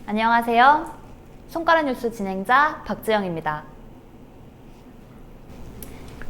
안녕하세요. 손가락 뉴스 진행자 박지영입니다.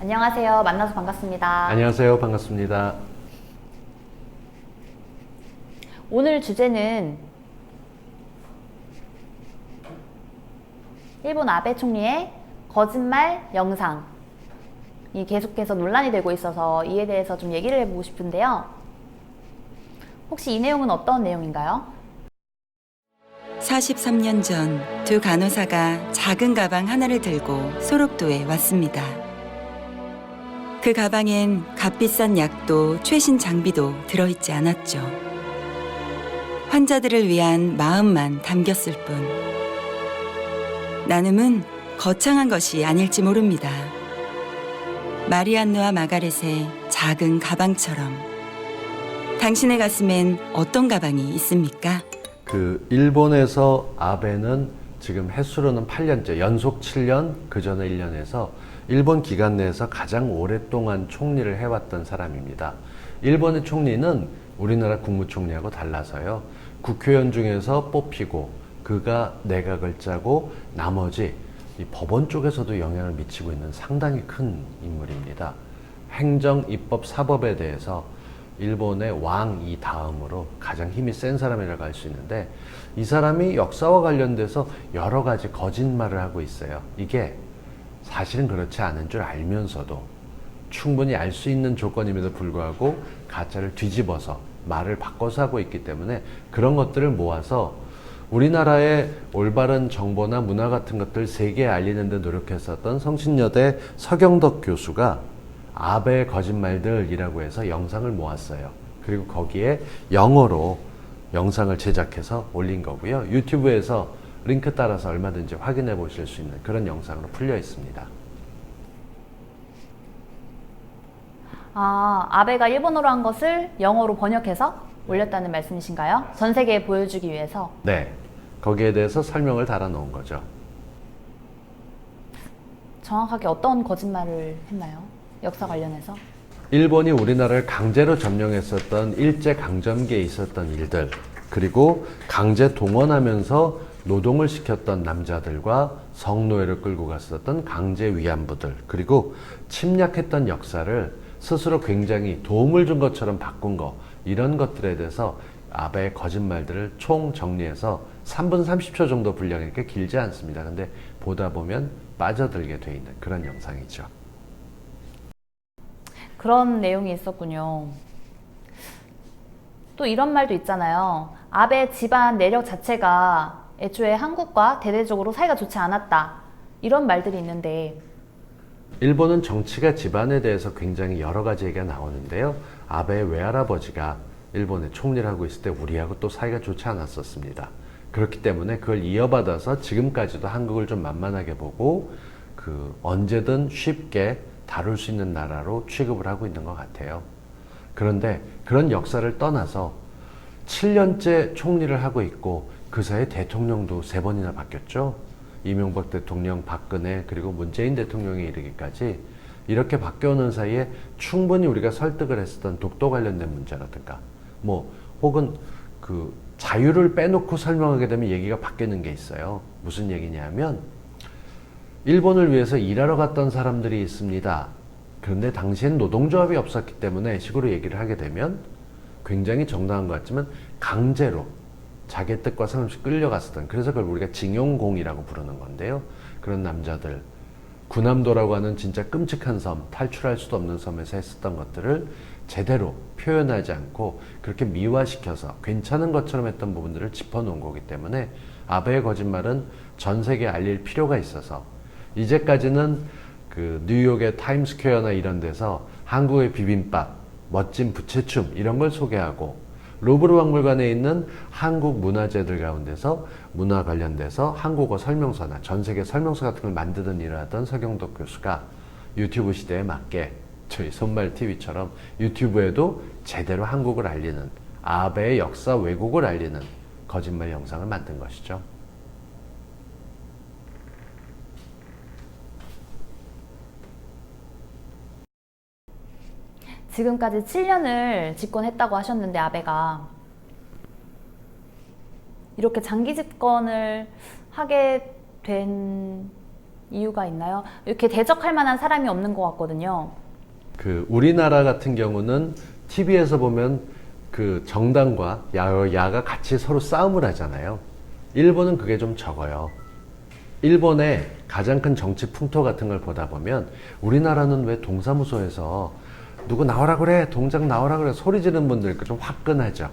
안녕하세요. 만나서 반갑습니다. 안녕하세요. 반갑습니다. 오늘 주제는 일본 아베 총리의 거짓말 영상이 계속해서 논란이 되고 있어서 이에 대해서 좀 얘기를 해보고 싶은데요. 혹시 이 내용은 어떤 내용인가요? 43년 전 두 간호사가 작은 가방 하나를 들고 소록도에 왔습니다. 그 가방엔 값비싼 약도 최신 장비도 들어있지 않았죠. 환자들을 위한 마음만 담겼을 뿐. 나눔은 거창한 것이 아닐지 모릅니다. 마리안느와 마가렛의 작은 가방처럼. 당신의 가슴엔 어떤 가방이 있습니까? 일본에서 아베는 지금 횟수로는 8년째, 연속 7년, 그 전에 1년에서 일본 기간 내에서 가장 오랫동안 총리를 해왔던 사람입니다. 일본의 총리는 우리나라 국무총리하고 달라서요. 국회의원 중에서 뽑히고 그가 내각을 짜고 나머지 이 법원 쪽에서도 영향을 미치고 있는 상당히 큰 인물입니다. 행정, 입법, 사법에 대해서 일본의 왕이 다음으로 가장 힘이 센 사람이라고 할 수 있는데 이 사람이 역사와 관련돼서 여러 가지 거짓말을 하고 있어요. 이게 사실은 그렇지 않은 줄 알면서도 충분히 알 수 있는 조건임에도 불구하고 가짜를 뒤집어서 말을 바꿔서 하고 있기 때문에 그런 것들을 모아서 우리나라의 올바른 정보나 문화 같은 것들 세계에 알리는 데 노력했었던 성신여대 서경덕 교수가 아베의 거짓말들이라고 해서 영상을 모았어요. 그리고 거기에 영어로 영상을 제작해서 올린 거고요. 유튜브에서 링크 따라서 얼마든지 확인해 보실 수 있는 그런 영상으로 풀려 있습니다. 아베가 일본어로 한 것을 영어로 번역해서 올렸다는 말씀이신가요? 전 세계에 보여주기 위해서? 네. 거기에 대해서 설명을 달아 놓은 거죠. 정확하게 어떤 거짓말을 했나요? 역사 관련해서? 일본이 우리나라를 강제로 점령했었던 일제강점기에 있었던 일들, 그리고 강제 동원하면서 노동을 시켰던 남자들과 성노예를 끌고 갔었던 강제 위안부들, 그리고 침략했던 역사를 스스로 굉장히 도움을 준 것처럼 바꾼 거, 이런 것들에 대해서 아베의 거짓말들을 총 정리해서 3분 30초 정도 분량이니까 길지 않습니다. 근데 보다 보면 빠져들게 돼 있는 그런 영상이죠. 그런 내용이 있었군요. 또 이런 말도 있잖아요. 아베 집안 내력 자체가 애초에 한국과 대대적으로 사이가 좋지 않았다. 이런 말들이 있는데 일본은 정치가 집안에 대해서 굉장히 여러 가지 얘기가 나오는데요. 아베의 외할아버지가 일본의 총리를 하고 있을 때 우리하고 또 사이가 좋지 않았었습니다. 그렇기 때문에 그걸 이어받아서 지금까지도 한국을 좀 만만하게 보고 언제든 쉽게 다룰 수 있는 나라로 취급을 하고 있는 것 같아요. 그런데 그런 역사를 떠나서 7년째 총리를 하고 있고 그 사이에 대통령도 3번이나 바뀌었죠. 이명박 대통령, 박근혜, 그리고 문재인 대통령에 이르기까지 이렇게 바뀌어오는 사이에 충분히 우리가 설득을 했었던 독도 관련된 문제라든가 혹은 자유를 빼놓고 설명하게 되면 얘기가 바뀌는 게 있어요. 무슨 얘기냐면 일본을 위해서 일하러 갔던 사람들이 있습니다. 그런데 당시엔 노동조합이 없었기 때문에 식으로 얘기를 하게 되면 굉장히 정당한 것 같지만 강제로 자기 뜻과 상관없이 끌려갔었던, 그래서 그걸 우리가 징용공이라고 부르는 건데요. 그런 남자들, 구남도라고 하는 진짜 끔찍한 섬, 탈출할 수도 없는 섬에서 했었던 것들을 제대로 표현하지 않고 그렇게 미화시켜서 괜찮은 것처럼 했던 부분들을 짚어놓은 거기 때문에 아베의 거짓말은 전 세계에 알릴 필요가 있어서 이제까지는 뉴욕의 타임스퀘어나 이런 데서 한국의 비빔밥, 멋진 부채춤 이런 걸 소개하고 루브르 박물관에 있는 한국 문화재들 가운데서 문화 관련돼서 한국어 설명서나 전 세계 설명서 같은 걸 만드는 일을 하던 서경덕 교수가 유튜브 시대에 맞게 저희 손말TV처럼 유튜브에도 제대로 한국을 알리는, 아베의 역사 왜곡을 알리는 거짓말 영상을 만든 것이죠. 지금까지 7년을 집권했다고 하셨는데 아베가 이렇게 장기 집권을 하게 된 이유가 있나요? 이렇게 대적할 만한 사람이 없는 것 같거든요. 그 우리나라 같은 경우는 TV에서 보면 그 정당과 야가 같이 서로 싸움을 하잖아요. 일본은 그게 좀 적어요. 일본의 가장 큰 정치 풍토 같은 걸 보다 보면 우리나라는 왜 동사무소에서 누구 나오라 그래, 동장 나오라 그래 소리 지르는 분들 좀 화끈하죠.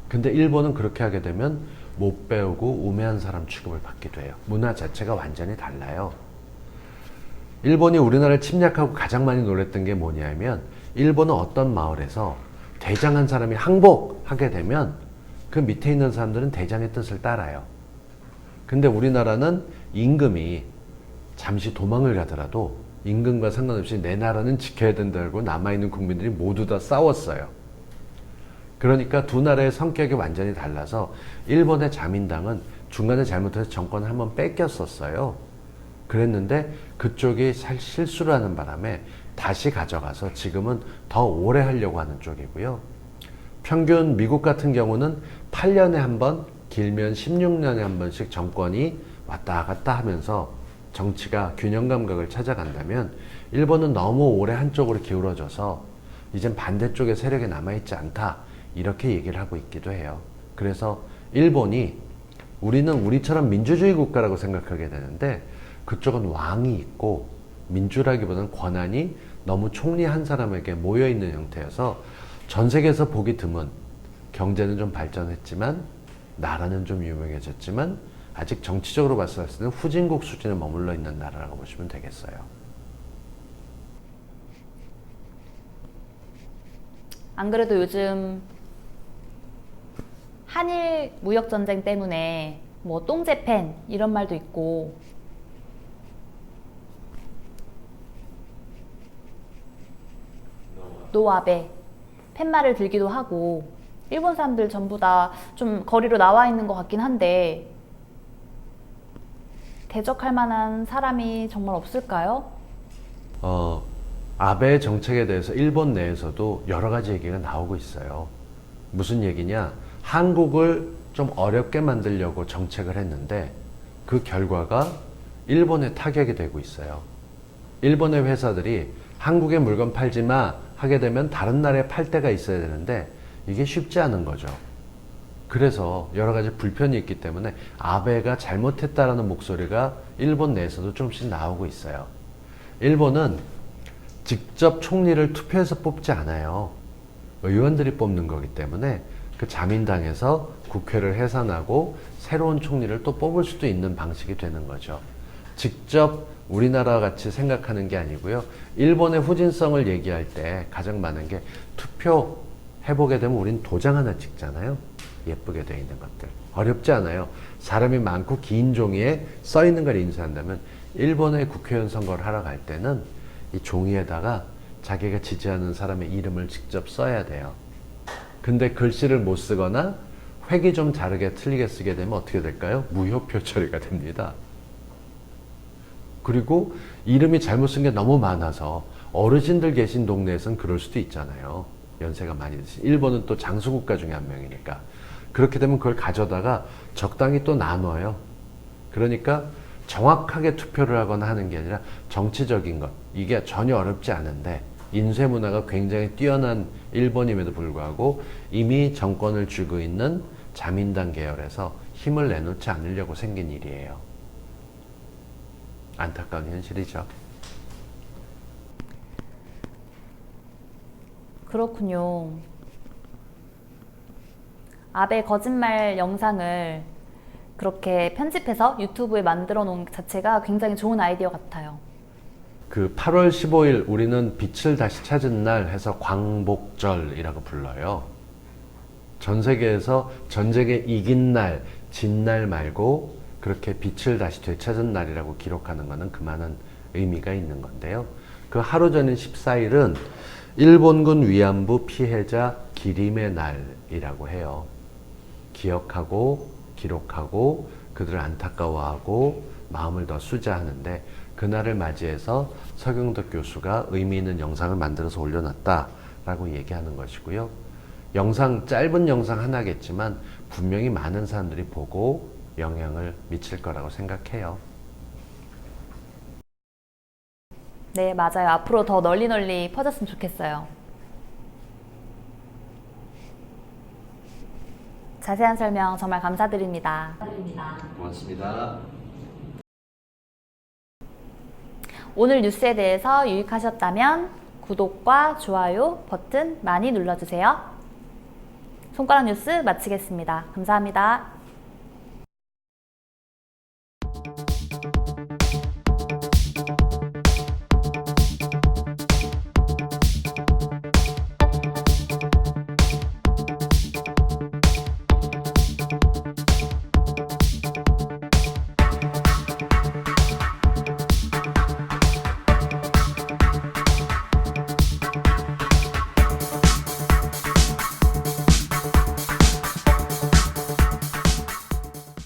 근데 일본은 그렇게 하게 되면 못 배우고 우매한 사람 취급을 받게 돼요. 문화 자체가 완전히 달라요. 일본이 우리나라를 침략하고 가장 많이 놀랬던 게 뭐냐면 일본은 어떤 마을에서 대장한 사람이 항복하게 되면 그 밑에 있는 사람들은 대장의 뜻을 따라요. 근데 우리나라는 임금이 잠시 도망을 가더라도 임금과 상관없이 내 나라는 지켜야 된다고 남아있는 국민들이 모두 다 싸웠어요. 그러니까 두 나라의 성격이 완전히 달라서 일본의 자민당은 중간에 잘못해서 정권을 한번 뺏겼었어요. 그랬는데 그쪽이 실수를 하는 바람에 다시 가져가서 지금은 더 오래 하려고 하는 쪽이고요. 평균 미국 같은 경우는 8년에 한 번, 길면 16년에 한 번씩 정권이 왔다 갔다 하면서 정치가 균형 감각을 찾아간다면 일본은 너무 오래 한쪽으로 기울어져서 이젠 반대쪽에 세력이 남아있지 않다 이렇게 얘기를 하고 있기도 해요. 그래서 일본이 우리는 우리처럼 민주주의 국가라고 생각하게 되는데 그쪽은 왕이 있고 민주라기보다는 권한이 너무 총리 한 사람에게 모여있는 형태여서 전 세계에서 보기 드문, 경제는 좀 발전했지만 나라는 좀 유명해졌지만 아직 정치적으로 봤을 때는 후진국 수준에 머물러 있는 나라라고 보시면 되겠어요. 안 그래도 요즘 한일 무역 전쟁 때문에 뭐 똥재팬 이런 말도 있고 노아베 팻말을 들기도 하고 일본 사람들 전부 다 좀 거리로 나와 있는 것 같긴 한데 대적할 만한 사람이 정말 없을까요? 아베 정책에 대해서 일본 내에서도 여러 가지 얘기가 나오고 있어요. 무슨 얘기냐? 한국을 좀 어렵게 만들려고 정책을 했는데 그 결과가 일본에 타격이 되고 있어요. 일본의 회사들이 한국에 물건 팔지 마 하게 되면 다른 나라에 팔 데가 있어야 되는데 이게 쉽지 않은 거죠. 그래서 여러 가지 불편이 있기 때문에 아베가 잘못했다라는 목소리가 일본 내에서도 조금씩 나오고 있어요. 일본은 직접 총리를 투표해서 뽑지 않아요. 의원들이 뽑는 거기 때문에 그 자민당에서 국회를 해산하고 새로운 총리를 또 뽑을 수도 있는 방식이 되는 거죠. 직접 우리나라 같이 생각하는 게 아니고요. 일본의 후진성을 얘기할 때 가장 많은 게 투표 해보게 되면 우린 도장 하나 찍잖아요. 예쁘게 되어 있는 것들. 어렵지 않아요. 사람이 많고 긴 종이에 써 있는 걸 인쇄한다면 일본의 국회의원 선거를 하러 갈 때는 이 종이에다가 자기가 지지하는 사람의 이름을 직접 써야 돼요. 근데 글씨를 못 쓰거나 획이 좀 다르게 틀리게 쓰게 되면 어떻게 될까요? 무효표 처리가 됩니다. 그리고 이름이 잘못 쓴 게 너무 많아서 어르신들 계신 동네에서는 그럴 수도 있잖아요. 연세가 많이 드신. 일본은 또 장수국가 중에 한 명이니까. 그렇게 되면 그걸 가져다가 적당히 또 나눠요. 그러니까 정확하게 투표를 하거나 하는 게 아니라 정치적인 것. 이게 전혀 어렵지 않은데 인쇄 문화가 굉장히 뛰어난 일본임에도 불구하고 이미 정권을 쥐고 있는 자민당 계열에서 힘을 내놓지 않으려고 생긴 일이에요. 안타까운 현실이죠. 그렇군요. 아베 거짓말 영상을 그렇게 편집해서 유튜브에 만들어 놓은 자체가 굉장히 좋은 아이디어 같아요. 그 8월 15일 우리는 빛을 다시 찾은 날 해서 광복절이라고 불러요. 전 세계에서 전쟁에 이긴 날, 진 날 말고 그렇게 빛을 다시 되찾은 날이라고 기록하는 것은 그만한 의미가 있는 건데요. 그 하루 전인 14일은 일본군 위안부 피해자 기림의 날이라고 해요. 기억하고 기록하고 그들을 안타까워하고 마음을 더 수자하는데 그날을 맞이해서 서경덕 교수가 의미 있는 영상을 만들어서 올려놨다라고 얘기하는 것이고요. 짧은 영상 하나겠지만 분명히 많은 사람들이 보고 영향을 미칠 거라고 생각해요. 네, 맞아요. 앞으로 더 널리 퍼졌으면 좋겠어요. 자세한 설명 정말 감사드립니다. 고맙습니다. 오늘 뉴스에 대해서 유익하셨다면 구독과 좋아요 버튼 많이 눌러주세요. 손가락 뉴스 마치겠습니다. 감사합니다.